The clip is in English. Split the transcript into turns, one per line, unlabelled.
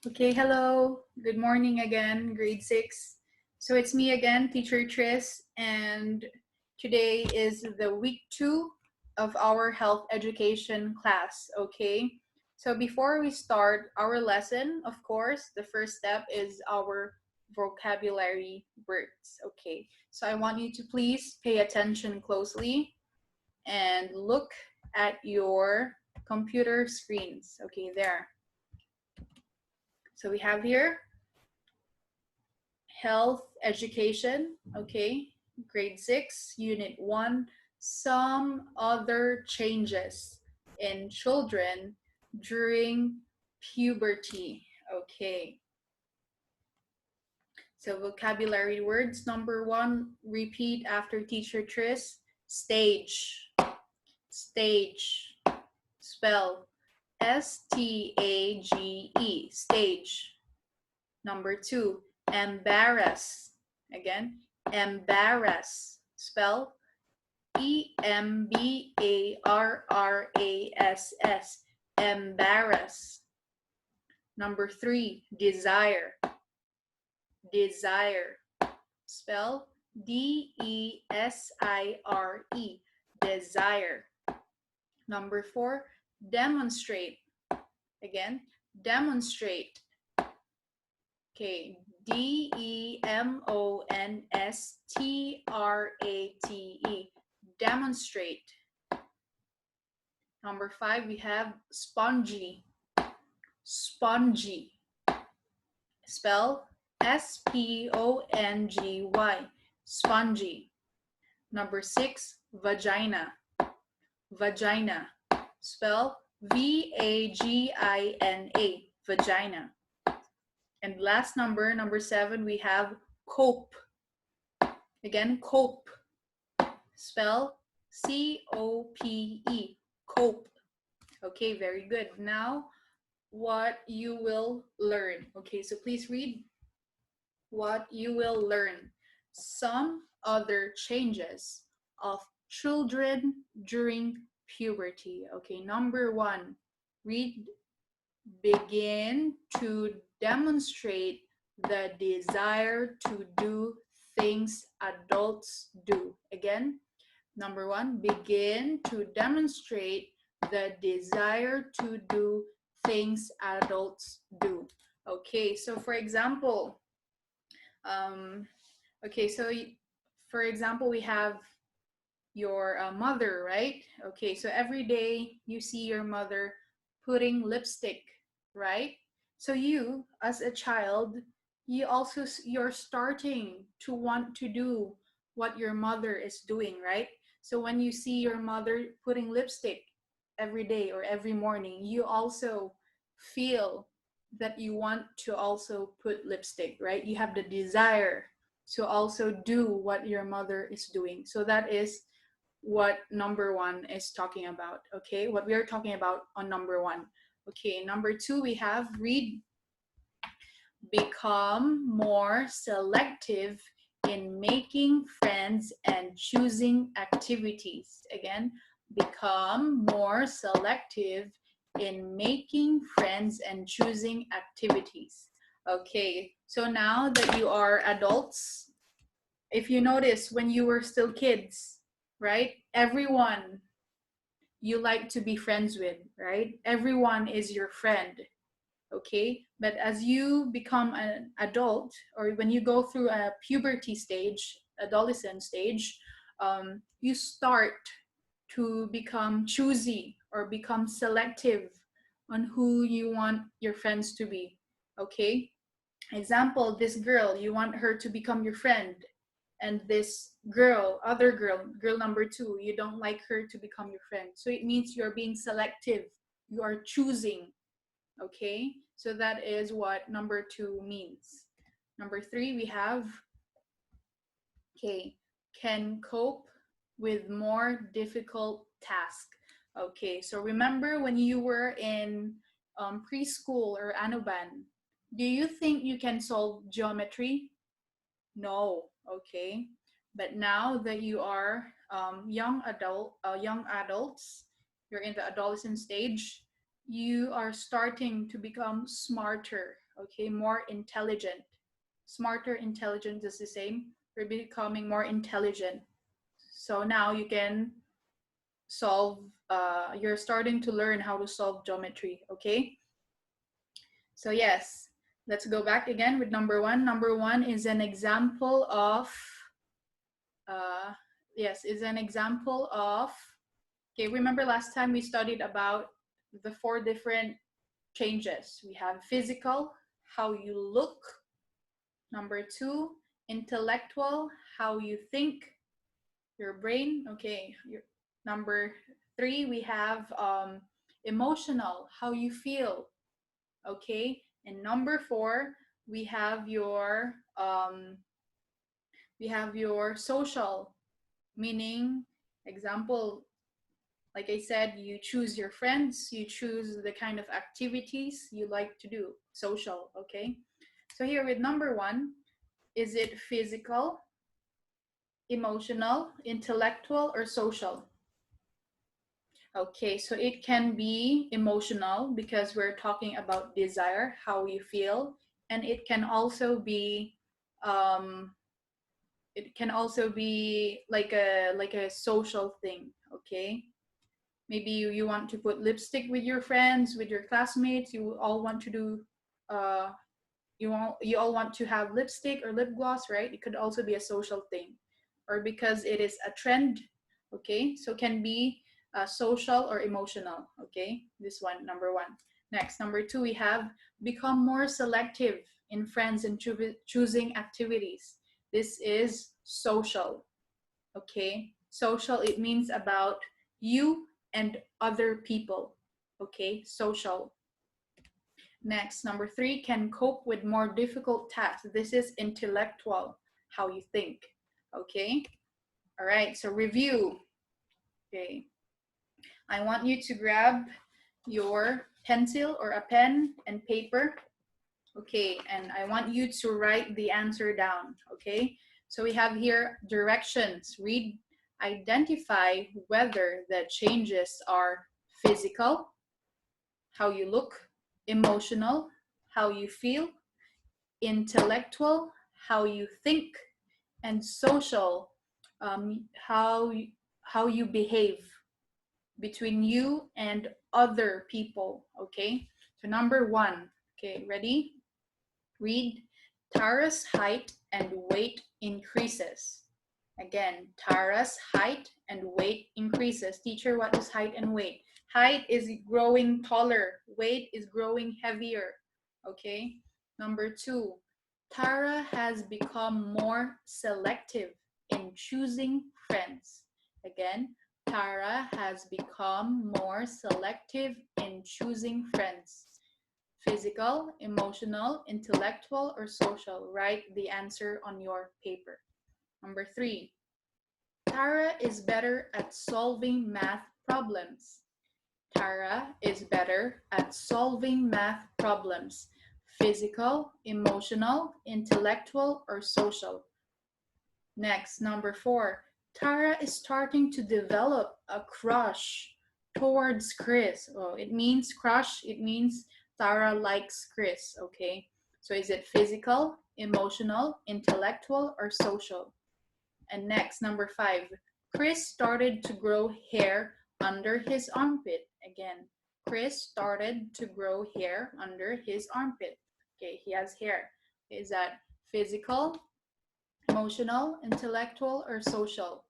Okay, hello. Good morning again, grade 6. So it's me again, teacher Tris, and today is the week 2 of our health education class, okay? So before we start our lesson, of course, the first step is our vocabulary words, okay? So I want you to please pay attention closely and look at your computer screens, okay, there. So we have here health education, okay, grade 6, unit 1, some other changes in children during puberty, okay. So vocabulary words, number 1, repeat after teacher Tris. Stage. Stage. Spell STAGE. Stage. Number 2, embarrass. Again, embarrass. Spell EMBARRASS. Embarrass. Number 3, desire. Desire. Spell DESIRE. Desire. Number 4, demonstrate. Again, demonstrate. Okay, DEMONSTRATE. Demonstrate. Number 5, we have spongy. Spongy. Spell SPONGY. Spongy. Number 6, vagina. Vagina. Spell VAGINA. Vagina. And last number 7, we have cope. Again, cope. Spell COPE. Cope. Okay, very good. Now, what you will learn. Okay, so please read what you will learn. Some other changes of children during puberty. Okay, number 1, read begin to demonstrate the desire to do things adults do. Again, number 1, begin to demonstrate the desire to do things adults do. Okay, so for example, okay, so for example, we have your mother, right? Okay, so every day you see your mother putting lipstick, right? So you, as a child, you're starting to want to do what your mother is doing, right? So when you see your mother putting lipstick every day or every morning, you also feel that you want to also put lipstick, right? You have the desire to also do what your mother is doing. So that is what number 1 is talking about, okay? What we are talking about on number 1. Okay, number 2, we have read become more selective in making friends and choosing activities. Again, become more selective in making friends and choosing activities. Okay, so now that you are adults, if you notice when you were still kids, right? Everyone you like to be friends with, right? Everyone is your friend, okay? But as you become an adult, or when you go through a puberty stage, adolescent stage, you start to become choosy or become selective on who you want your friends to be, okay? Example, this girl, you want her to become your friend, and this girl, other girl, girl number 2, you don't like her to become your friend. So it means you're being selective, you are choosing, okay? So that is what number 2 means. Number 3, we have, okay, can cope with more difficult task. Okay, so remember when you were in preschool or anuban, do you think you can solve geometry? No, okay. But now that you are young adults, you're in the adolescent stage, you are starting to become smarter, okay, more intelligent. Smarter, intelligent is the same. You're becoming more intelligent. So now you can solve, you're starting to learn how to solve geometry, okay? So yes, let's go back again with number one. Number one is an example of, uh, yes, is an example of, okay, remember last time we studied about the four different changes. We have physical, how you look. Number two, intellectual, how you think, your brain. Okay. Number three, we have emotional, how you feel. Okay. And number four, we have your social, meaning, example, like I said, you choose your friends, you choose the kind of activities you like to do, social, okay? So here with number one, is it physical, emotional, intellectual, or social? Okay, so it can be emotional because we're talking about desire, how you feel, and um, it can also be like a social thing, okay? Maybe you want to put lipstick with your friends, with your classmates. You all want to do, uh, you all want to have lipstick or lip gloss, right? It could also be a social thing, or because it is a trend. Okay, so can be social or emotional. Okay, this one, number one. Next, number two, we have become more selective in friends and choosing activities. This is social. Okay, social, it means about you and other people. Okay, social. Next, number three, can cope with more difficult tasks. This is intellectual, how you think. Okay, all right, so review. Okay, I want you to grab your pencil or a pen and paper. Okay, and I want you to write the answer down. Okay, so we have here directions. Read, identify whether the changes are physical, how you look, emotional, how you feel, intellectual, how you think, and social, how you behave between you and other people. Okay, so number one. Okay, ready? Read, Tara's height and weight increases. Again, Tara's height and weight increases. Teacher, what is height and weight? Height is growing taller. Weight is growing heavier. Okay. Number two, Tara has become more selective in choosing friends. Again, Tara has become more selective in choosing friends. Physical, emotional, intellectual, or social? Write the answer on your paper. Number three, Tara is better at solving math problems. Tara is better at solving math problems. Physical, emotional, intellectual, or social? Next, number four, Tara is starting to develop a crush towards Chris. Oh, it means crush, it means Tara likes Chris, okay? So is it physical, emotional, intellectual, or social? And next, number five, Chris started to grow hair under his armpit. Again, Chris started to grow hair under his armpit. Okay, he has hair. Is that physical, emotional, intellectual, or social?